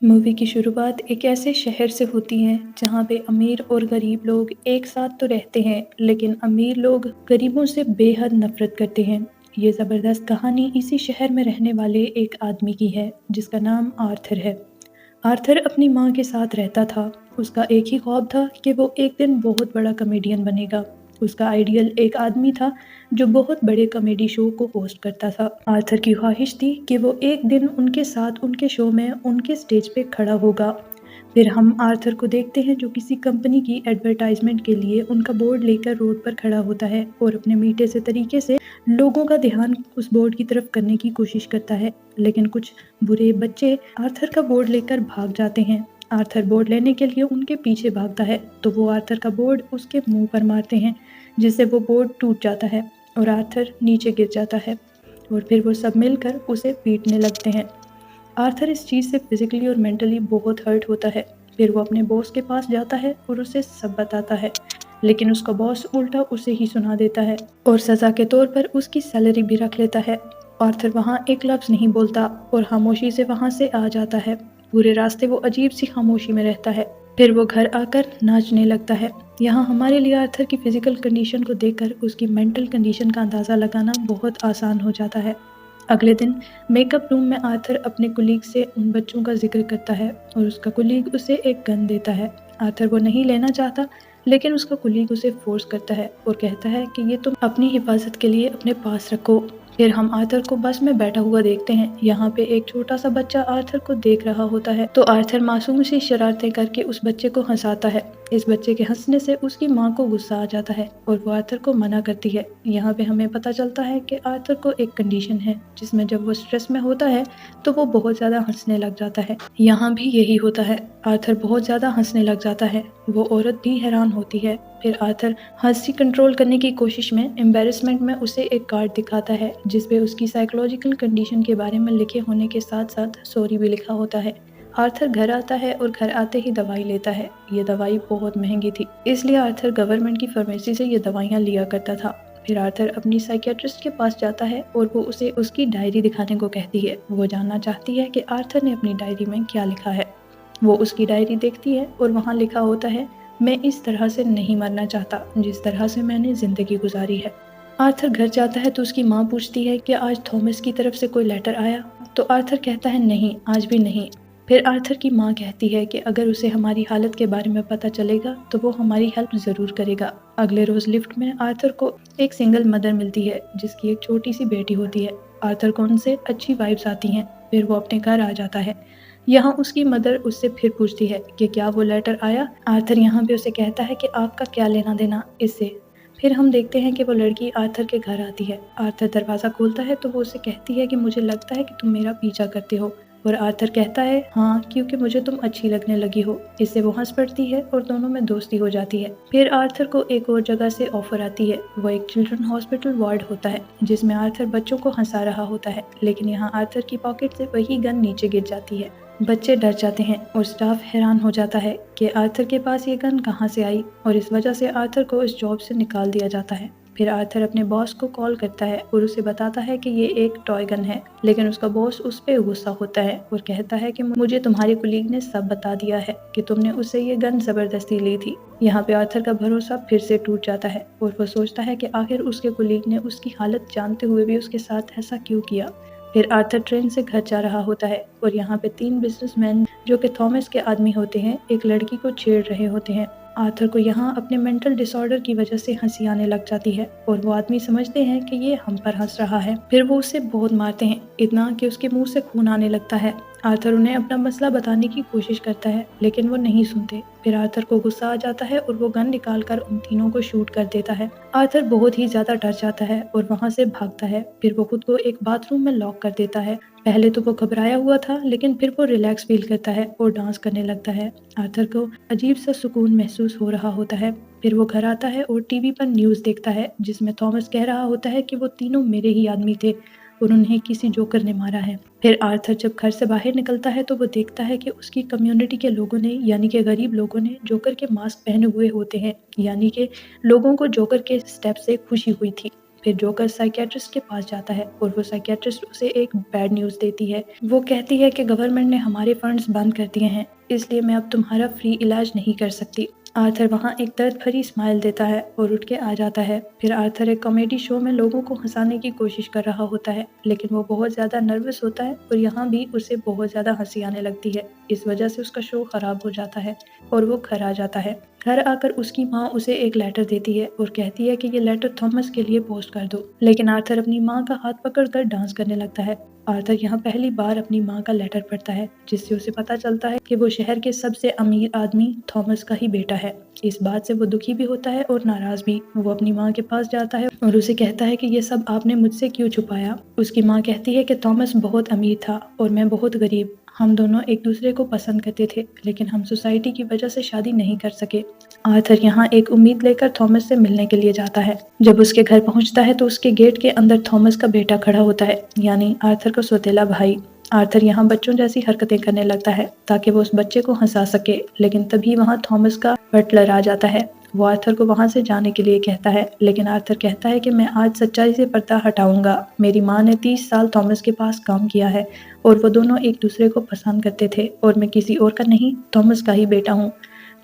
Movie की शुरुआत एक ऐसे शहर से होती है जहाँ पे अमीर और गरीब लोग एक साथ तो रहते हैं, लेकिन अमीर लोग गरीबों से बेहद नफरत करते हैं। ये ज़बरदस्त कहानी इसी शहर में रहने वाले एक आदमी की है जिसका नाम आर्थर है। आर्थर अपनी माँ के साथ रहता था। उसका एक ही ख्वाब था कि वो एक दिन बहुत बड़ा कॉमेडियन बनेगा। उसका आइडियल एक आदमी था जो बहुत बड़े कॉमेडी शो को होस्ट करता था। आर्थर की ख्वाहिश थी कि वो एक दिन उनके साथ उनके शो में उनके स्टेज पे खड़ा होगा। फिर हम आर्थर को देखते हैं जो किसी कंपनी की एडवर्टाइजमेंट के लिए उनका बोर्ड लेकर रोड पर खड़ा होता है और अपने मीठे से तरीके से लोगों का ध्यान उस बोर्ड की तरफ करने की कोशिश करता है। लेकिन कुछ बुरे बच्चे आर्थर का बोर्ड लेकर भाग जाते हैं। आर्थर बोर्ड लेने के लिए उनके पीछे भागता है तो वो आर्थर का बोर्ड उसके मुंह पर मारते हैं, जिससे वो बोर्ड टूट जाता है और आर्थर नीचे गिर जाता है और फिर वो सब मिलकर उसे पीटने लगते हैं। आर्थर इस चीज़ से फिजिकली और मेंटली बहुत हर्ट होता है। फिर वो अपने बॉस के पास जाता है और उसे सब बताता है, लेकिन उसका बॉस उल्टा उसे ही सुना देता है और सज़ा के तौर पर उसकी सैलरी भी रख लेता है। आर्थर वहाँ एक लफ्ज़ नहीं बोलता और खामोशी से वहाँ से आ जाता है। पूरे रास्ते वो अजीब सी खामोशी में रहता है। फिर वो घर आकर नाचने लगता है। यहाँ हमारे लिए आर्थर की फिजिकल कंडीशन को देखकर उसकी मेंटल कंडीशन का अंदाज़ा लगाना बहुत आसान हो जाता है। अगले दिन मेकअप रूम में आर्थर अपने कुलीग से उन बच्चों का जिक्र करता है और उसका कुलीग उसे एक गन देता है। आर्थर वो नहीं लेना चाहता, लेकिन उसका कुलीग उसे फोर्स करता है और कहता है कि ये तुम अपनी हिफाजत के लिए अपने पास रखो। फिर हम आर्थर को बस में बैठा हुआ देखते हैं। यहाँ पे एक छोटा सा बच्चा आर्थर को देख रहा होता है तो आर्थर मासूम सी शरारतें करके उस बच्चे को हंसाता है। इस बच्चे के हंसने से उसकी माँ को गुस्सा आ जाता है और वो आर्थर को मना करती है। यहाँ पे हमें पता चलता है कि आर्थर को एक कंडीशन है जिसमें जब वो स्ट्रेस में होता है तो वो बहुत ज़्यादा हंसने लग जाता है। यहाँ भी यही होता है, आर्थर बहुत ज़्यादा हंसने लग जाता है। वो औरत भी हैरान होती है। फिर आर्थर हंसी कंट्रोल करने की कोशिश में एम्बेरसमेंट में उसे एक कार्ड दिखाता है जिसपे उसकी साइकोलॉजिकल कंडीशन के बारे में लिखे होने के साथ साथ सॉरी भी लिखा होता है। आर्थर घर आता है और घर आते ही दवाई लेता है। ये दवाई बहुत महंगी थी, इसलिए आर्थर गवर्नमेंट की फार्मेसी से ये दवाइयाँ लिया करता था। फिर आर्थर अपनी साइकियाट्रिस्ट के पास जाता है और वो उसे उसकी डायरी दिखाने को कहती है। वो जानना चाहती है कि आर्थर ने अपनी डायरी में क्या लिखा है। वो उसकी डायरी देखती है और वहाँ लिखा होता है, मैं इस तरह से नहीं मरना चाहता जिस तरह से मैंने ज़िंदगी गुजारी है। आर्थर घर जाता है तो उसकी माँ पूछती है कि आज थॉमस की तरफ से कोई लेटर आया, तो आर्थर कहता है नहीं, आज भी नहीं। फिर आर्थर की माँ कहती है कि अगर उसे हमारी हालत के बारे में पता चलेगा तो वो हमारी हेल्प ज़रूर करेगा। अगले रोज़ लिफ्ट में आर्थर को एक सिंगल मदर मिलती है जिसकी एक छोटी सी बेटी होती है। आर्थर को उनसे अच्छी वाइब्स आती हैं। फिर वो अपने घर आ जाता है। यहाँ उसकी मदर उससे फिर पूछती है कि क्या वो लेटर आया। आर्थर यहाँ पे उसे कहता है कि आपका क्या लेना देना इससे। फिर हम देखते हैं कि वो लड़की आर्थर के घर आती है। आर्थर दरवाज़ा खोलता है तो वो उसे कहती है कि मुझे लगता है कि तुम मेरा पीछा करते हो, और आर्थर कहता है हाँ, क्योंकि मुझे तुम अच्छी लगने लगी हो। इससे वो हंस पड़ती है और दोनों में दोस्ती हो जाती है। फिर आर्थर को एक और जगह से ऑफर आती है। वो एक चिल्ड्रन हॉस्पिटल वार्ड होता है जिसमें आर्थर बच्चों को हंसा रहा होता है, लेकिन यहाँ आर्थर की पॉकेट से वही गन नीचे गिर जाती है। बच्चे डर जाते हैं और स्टाफ हैरान हो जाता है कि आर्थर के पास ये गन कहाँ से आई, और इस वजह से आर्थर को इस जॉब से निकाल दिया जाता है। फिर आर्थर अपने बॉस को कॉल करता है और उसे बताता है कि ये एक टॉय गन है, लेकिन उसका बॉस उस पर गुस्सा होता है और कहता है कि मुझे तुम्हारे कुलीग ने सब बता दिया है कि तुमने उससे ये गन जबरदस्ती ली थी। यहाँ पे आर्थर का भरोसा फिर से टूट जाता है और वो सोचता है कि आखिर उसके कुलीग ने उसकी हालत जानते हुए भी उसके साथ ऐसा क्यों किया। फिर आर्थर ट्रेन से घर जा रहा होता है और यहाँ पे 3 बिजनेसमैन जो कि थॉमस के आदमी होते हैं एक लड़की को छेड़ रहे होते हैं। आर्थर को यहाँ अपने मेंटल डिसऑर्डर की वजह से हंसी आने लग जाती है और वो आदमी समझते हैं कि ये हम पर हंस रहा है। फिर वो उसे बहुत मारते हैं, इतना कि उसके मुंह से खून आने लगता है। आर्थर उन्हें अपना मसला बताने की कोशिश करता है, लेकिन वो नहीं सुनते। फिर आर्थर को गुस्सा आ जाता है और वो गन निकालकर उन तीनों को शूट कर देता है। आर्थर बहुत ही ज्यादा डर जाता है और वहाँ से भागता है। फिर वो खुद को एक बाथरूम में लॉक कर देता है। पहले तो वो घबराया हुआ था, लेकिन फिर वो रिलैक्स फील करता है और डांस करने लगता है। आर्थर को अजीब सा सुकून महसूस हो रहा होता है। फिर वो घर आता है और टीवी पर न्यूज़ देखता है जिसमें थॉमस कह रहा होता है कि वो तीनों मेरे ही आदमी थे और उन्हें किसी जोकर ने मारा है। फिर आर्थर जब घर से बाहर निकलता है तो वो देखता है कि उसकी कम्युनिटी के लोगों ने, यानी कि गरीब लोगों ने जोकर के मास्क पहने हुए होते हैं, यानी कि लोगों को जोकर के स्टेप से खुशी हुई थी। फिर जोकर साइकियाट्रिस्ट के पास जाता है और वो साइकियाट्रिस्ट उसे एक बैड न्यूज़ देती है। वो कहती है कि गवर्नमेंट ने हमारे फंड्स बंद कर दिए हैं, इसलिए मैं अब तुम्हारा फ्री इलाज नहीं कर सकती। आर्थर वहाँ एक दर्द भरी स्माइल देता है और उठ के आ जाता है। फिर आर्थर एक कॉमेडी शो में लोगों को हंसाने की कोशिश कर रहा होता है, लेकिन वो बहुत ज़्यादा नर्वस होता है और यहाँ भी उसे बहुत ज़्यादा हंसी आने लगती है। इस वजह से उसका शो खराब हो जाता है और वो घर आ जाता है। घर आकर उसकी माँ उसे एक लेटर देती है और कहती है कि ये लेटर थॉमस के लिए पोस्ट कर दो, लेकिन आर्थर अपनी माँ का हाथ पकड़कर डांस करने लगता है। आर्थर यहाँ पहली बार अपनी माँ का लेटर पढ़ता है, जिससे उसे पता चलता है कि वो शहर के सबसे अमीर आदमी थॉमस का ही बेटा है। इस बात से वो दुखी भी होता है और नाराज भी। वो अपनी माँ के पास जाता है और उसे कहता है कि ये सब आपने मुझसे क्यों छुपाया। उसकी माँ कहती है कि थॉमस बहुत अमीर था और मैं बहुत गरीब। हम दोनों एक दूसरे को पसंद करते थे, लेकिन हम सोसाइटी की वजह से शादी नहीं कर सके। आर्थर यहाँ एक उम्मीद लेकर थॉमस से मिलने के लिए जाता है। जब उसके घर पहुँचता है तो उसके गेट के अंदर थॉमस का बेटा खड़ा होता है, यानी आर्थर का सौतेला भाई। आर्थर यहाँ बच्चों जैसी हरकतें करने लगता है ताकि वो उस बच्चे को हंसा सके, लेकिन तभी वहाँ थॉमस का बटलर आ जाता है। वो आर्थर को वहाँ से जाने के लिए कहता है, लेकिन आर्थर कहता है कि मैं आज सच्चाई से पर्दा हटाऊंगा। मेरी माँ ने 30 साल थॉमस के पास काम किया है और वो दोनों एक दूसरे को पसंद करते थे और मैं किसी और का नहीं, थॉमस का ही बेटा हूँ।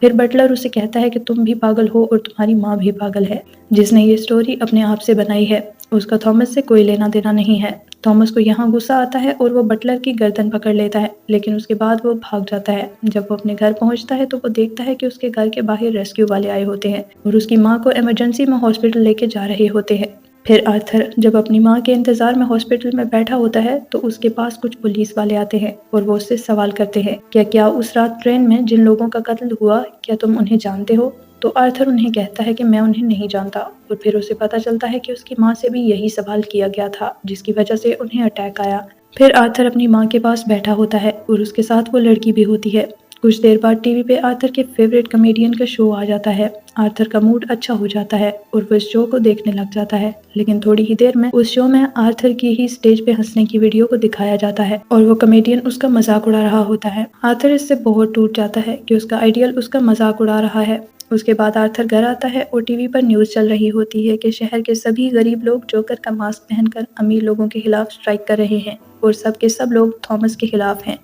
फिर बटलर उसे कहता है कि तुम भी पागल हो और तुम्हारी माँ भी पागल है, जिसने ये स्टोरी अपने आप से बनाई है। उसका थॉमस से कोई लेना देना नहीं है। थॉमस को यहाँ गुस्सा आता है और वो बटलर की गर्दन पकड़ लेता है, लेकिन उसके बाद वो भाग जाता है। जब वो अपने घर पहुँचता है तो वो देखता है कि उसके घर के बाहर रेस्क्यू वाले आए होते हैं और उसकी माँ को इमरजेंसी में हॉस्पिटल लेके जा रहे होते हैं। फिर आर्थर जब अपनी माँ के इंतजार में हॉस्पिटल में बैठा होता है तो उसके पास कुछ पुलिस वाले आते हैं और वो उससे सवाल करते हैं, क्या उस रात ट्रेन में जिन लोगों का कत्ल हुआ, क्या तुम उन्हें जानते हो? तो आर्थर उन्हें कहता है कि मैं उन्हें नहीं जानता और फिर उसे पता चलता है कि उसकी माँ से भी यही सवाल किया गया था, जिसकी वजह से उन्हें अटैक आया। फिर आर्थर अपनी माँ के पास बैठा होता है और उसके साथ वो लड़की भी होती है। कुछ देर बाद टीवी पे आर्थर के फेवरेट कॉमेडियन का शो आ जाता है। आर्थर का मूड अच्छा हो जाता है और वो इस शो को देखने लग जाता है, लेकिन थोड़ी ही देर में उस शो में आर्थर की ही स्टेज पे हंसने की वीडियो को दिखाया जाता है और वो कॉमेडियन उसका मजाक उड़ा रहा होता है। आर्थर इससे बहुत टूट जाता है कि उसका आइडियल उसका मजाक उड़ा रहा है। उसके बाद आर्थर घर आता है और टीवी पर न्यूज़ चल रही होती है कि शहर के सभी गरीब लोग जोकर का मास्क पहनकर अमीर लोगों के खिलाफ स्ट्राइक कर रहे हैं और सब के सब लोग थॉमस के खिलाफ हैं।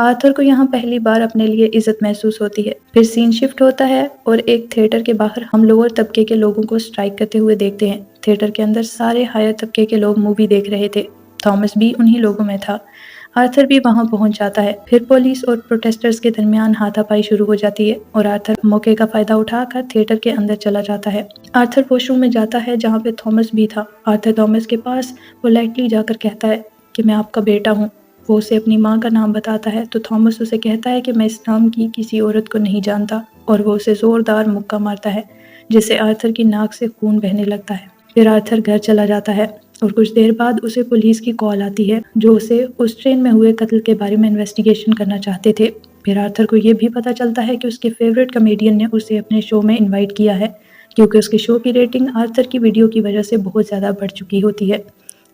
आर्थर को यहाँ पहली बार अपने लिए इज्जत महसूस होती है। फिर सीन शिफ्ट होता है और एक थिएटर के बाहर हम लोअर तबके के लोगों को स्ट्राइक करते हुए देखते हैं। थिएटर के अंदर सारे हायर तबके के लोग मूवी देख रहे थे। थॉमस भी उन्हीं लोगों में था। आर्थर भी वहां पहुंच जाता है। फिर पुलिस और प्रोटेस्टर्स के दरमियान हाथापाई शुरू हो जाती है और आर्थर मौके का फायदा उठाकर थिएटर के अंदर चला जाता है। आर्थर वॉशरूम में जाता है जहाँ पे थॉमस भी था। आर्थर थॉमस के पास पोलाइटली जाकर कहता है कि मैं आपका बेटा हूँ। वो उसे अपनी माँ का नाम बताता है तो थॉमस उसे कहता है कि मैं इस नाम की किसी औरत को नहीं जानता और वो उसे जोरदार मुक्का मारता है, जिससे आर्थर की नाक से खून बहने लगता है। फिर आर्थर घर चला जाता है और कुछ देर बाद उसे पुलिस की कॉल आती है जो उसे उस ट्रेन में हुए कत्ल के बारे में इन्वेस्टिगेशन करना चाहते थे। फिर आर्थर को ये भी पता चलता है कि उसके फेवरेट कॉमेडियन ने उसे अपने शो में इनवाइट किया है, क्योंकि उसके शो की रेटिंग आर्थर की वीडियो की वजह से बहुत ज़्यादा बढ़ चुकी होती है।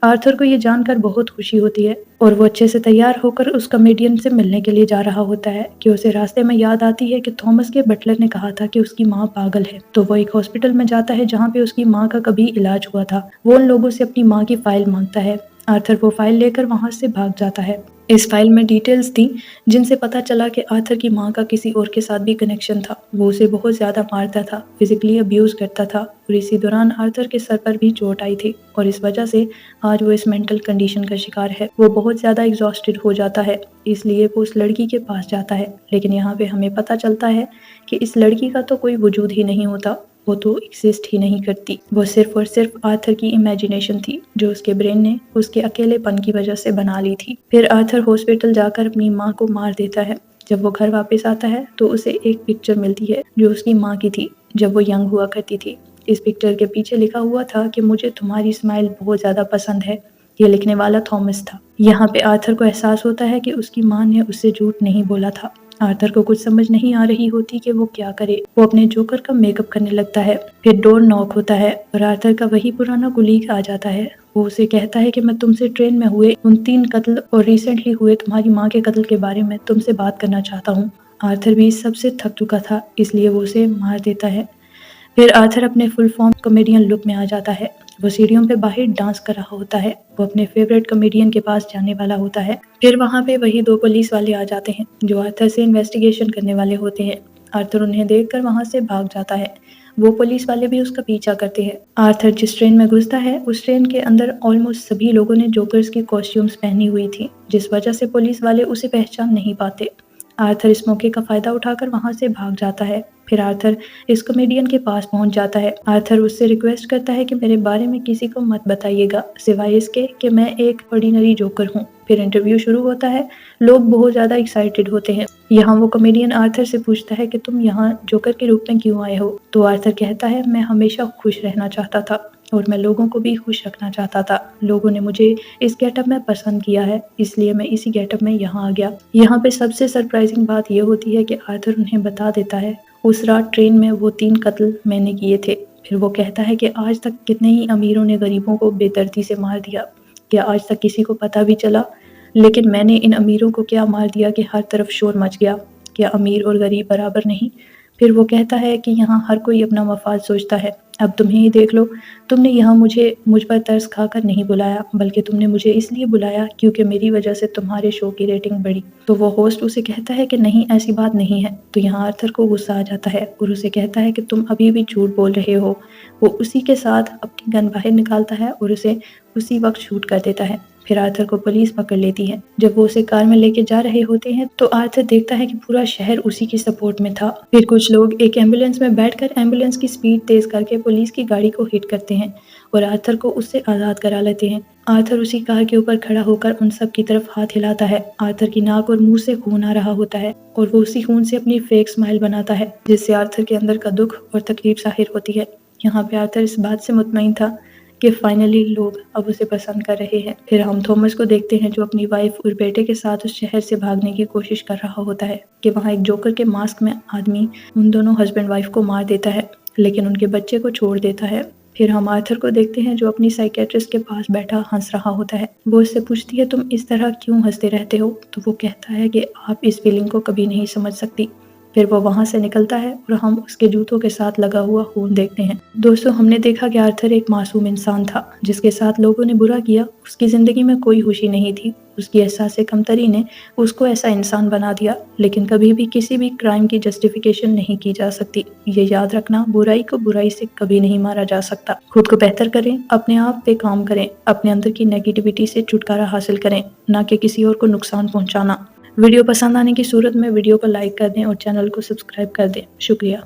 आर्थर को ये जानकर बहुत खुशी होती है और वो अच्छे से तैयार होकर उस कॉमेडियन से मिलने के लिए जा रहा होता है कि उसे रास्ते में याद आती है कि थॉमस के बटलर ने कहा था कि उसकी माँ पागल है। तो वो एक हॉस्पिटल में जाता है जहाँ पे उसकी माँ का कभी इलाज हुआ था। वो उन लोगों से अपनी माँ की फाइल मांगता है। आर्थर वो फाइल लेकर वहाँ से भाग जाता है। इस फाइल में डिटेल्स थी जिनसे पता चला कि आर्थर की माँ का किसी और के साथ भी कनेक्शन था। वो उसे बहुत ज़्यादा मारता था, फिजिकली अब्यूज़ करता था और इसी दौरान आर्थर के सर पर भी चोट आई थी और इस वजह से आज वो इस मेंटल कंडीशन का शिकार है। वो बहुत ज़्यादा एग्जॉस्टेड हो जाता है, इसलिए वो उस लड़की के पास जाता है। लेकिन यहाँ पे हमें पता चलता है कि इस लड़की का तो कोई वजूद ही नहीं होता, वो तो एग्जिस्ट ही नहीं करती। वो सिर्फ और सिर्फ आर्थर की इमेजिनेशन थी जो उसके ब्रेन ने उसके अकेलेपन की वजह से बना ली थी। फिर आर्थर हॉस्पिटल जाकर अपनी माँ को मार देता है। जब वो घर वापस आता है तो उसे एक पिक्चर मिलती है जो उसकी माँ की थी जब वो यंग हुआ करती थी। इस पिक्चर के पीछे लिखा हुआ था कि मुझे तुम्हारी स्माइल बहुत ज़्यादा पसंद है। ये लिखने वाला थॉमस था। यहाँ पे आर्थर को एहसास होता है कि उसकी माँ ने उससे झूठ नहीं बोला था। आर्थर को कुछ समझ नहीं आ रही होती कि वो क्या करे। वो अपने जोकर का मेकअप करने लगता है। फिर डोर नॉक होता है और आर्थर का वही पुराना कुलीग आ जाता है। वो उसे कहता है कि मैं तुमसे ट्रेन में हुए उन 3 कत्ल और रिसेंटली हुए तुम्हारी माँ के कत्ल के बारे में तुमसे बात करना चाहता हूँ। आर्थर भी इस सबसे थक चुका था, इसलिए वो उसे मार देता है। फिर आर्थर अपने फुल फॉर्म कॉमेडियन लुक में आ जाता है वो सीढ़ियों पे बाहर डांस कर रहा होता है। वो अपने फेवरेट कॉमेडियन के पास जाने वाला होता है। फिर वहाँ पे वही 2 पुलिस वाले आ जाते हैं जो आर्थर से इन्वेस्टिगेशन करने वाले होते हैं। आर्थर उन्हें देखकर वहाँ से भाग जाता है। वो पुलिस वाले भी उसका पीछा करते हैं। आर्थर जिस ट्रेन में घुसता है उस ट्रेन के अंदर ऑलमोस्ट सभी लोगों ने जोकर्स की कॉस्ट्यूम्स पहनी हुई थी, जिस वजह से पुलिस वाले उसे पहचान नहीं पाते। आर्थर इस मौके का फायदा उठाकर वहां से भाग जाता है। फिर आर्थर इस कॉमेडियन के पास पहुंच जाता है। आर्थर उससे रिक्वेस्ट करता है कि मेरे बारे में किसी को मत बताइएगा, सिवाय इसके कि मैं एक ऑर्डिनरी जोकर हूँ। फिर इंटरव्यू शुरू होता है। लोग बहुत ज्यादा एक्साइटेड होते हैं। यहाँ वो कॉमेडियन आर्थर से पूछता है कि तुम यहाँ जोकर के रूप में क्यों आए हो? तो आर्थर कहता है, मैं हमेशा खुश रहना चाहता था और मैं लोगों को भी खुश रखना चाहता था। लोगों ने मुझे इस गेटअप में पसंद किया है, इसलिए मैं इसी गेटअप में यहाँ आ गया। यहाँ पे सबसे सरप्राइजिंग बात यह होती है कि आर्थर उन्हें बता देता है उस रात ट्रेन में वो 3 कत्ल मैंने किए थे। फिर वो कहता है कि आज तक कितने ही अमीरों ने गरीबों को बेदर्दी से मार दिया, क्या आज तक किसी को पता भी चला? लेकिन मैंने इन अमीरों को क्या मार दिया कि हर तरफ शोर मच गया। क्या अमीर और गरीब बराबर नहीं? फिर वो कहता है कि यहाँ हर कोई अपना मफाद सोचता है। अब तुम्हें ही देख लो, तुमने यहाँ मुझ पर तरस खाकर नहीं बुलाया, बल्कि तुमने मुझे इसलिए बुलाया क्योंकि मेरी वजह से तुम्हारे शो की रेटिंग बढ़ी। तो वो होस्ट उसे कहता है कि नहीं, ऐसी बात नहीं है। तो यहाँ आर्थर को गुस्सा आ जाता है और उसे कहता है कि तुम अभी भी झूठ बोल रहे हो। वो उसी के साथ अपनी गन बाहर निकालता है और उसे उसी वक्त शूट कर देता है। फिर आर्थर को पुलिस पकड़ लेती है। जब वो उसे कार में लेके जा रहे होते हैं तो आर्थर देखता है कि पूरा शहर उसी की सपोर्ट में था। फिर कुछ लोग एक एम्बुलेंस में बैठकर एम्बुलेंस की स्पीड तेज करके पुलिस की गाड़ी को हिट करते हैं और आर्थर को उससे आज़ाद करा लेते हैं। आर्थर उसी कार के ऊपर खड़ा होकर उन सब की तरफ हाथ हिलाता है। आर्थर की नाक और मुंह से खून आ रहा होता है और वो उसी खून से अपनी फेक स्माइल बनाता है, जिससे आर्थर के अंदर का दुख और तकलीफ जाहिर होती है। यहाँ पे आर्थर इस बात से मुतमईन था कि फाइनली लोग अब उसे पसंद कर रहे हैं। फिर हम थॉमस को देखते हैं जो अपनी वाइफ और बेटे के साथ उस शहर से भागने की कोशिश कर रहा होता है कि वहाँ एक जोकर के मास्क में आदमी उन दोनों हस्बैंड वाइफ को मार देता है, लेकिन उनके बच्चे को छोड़ देता है। फिर हम आर्थर को देखते हैं जो अपनी साइकेट्रिस्ट के पास बैठा हंस रहा होता है। वो उससे पूछती है, तुम इस तरह क्यों हंसते रहते हो? तो वो कहता है कि आप इस फीलिंग को कभी नहीं समझ सकती। फिर वो वहां से निकलता है और हम उसके जूतों के साथ लगा हुआ खून देखते हैं। दोस्तों, हमने देखा कि आर्थर एक मासूम इंसान था जिसके साथ लोगों ने बुरा किया। उसकी जिंदगी में कोई खुशी नहीं थी। उसकी एहसास कमतरी ने उसको ऐसा इंसान बना दिया, लेकिन कभी भी किसी भी क्राइम की जस्टिफिकेशन नहीं की जा सकती। ये याद रखना, बुराई को बुराई से कभी नहीं मारा जा सकता। खुद को बेहतर करें, अपने आप पे काम करें, अपने अंदर की नेगेटिविटी से छुटकारा हासिल करें, ना कि किसी और को नुकसान पहुंचाना। वीडियो पसंद आने की सूरत में वीडियो को लाइक कर दें और चैनल को सब्सक्राइब कर दें। शुक्रिया।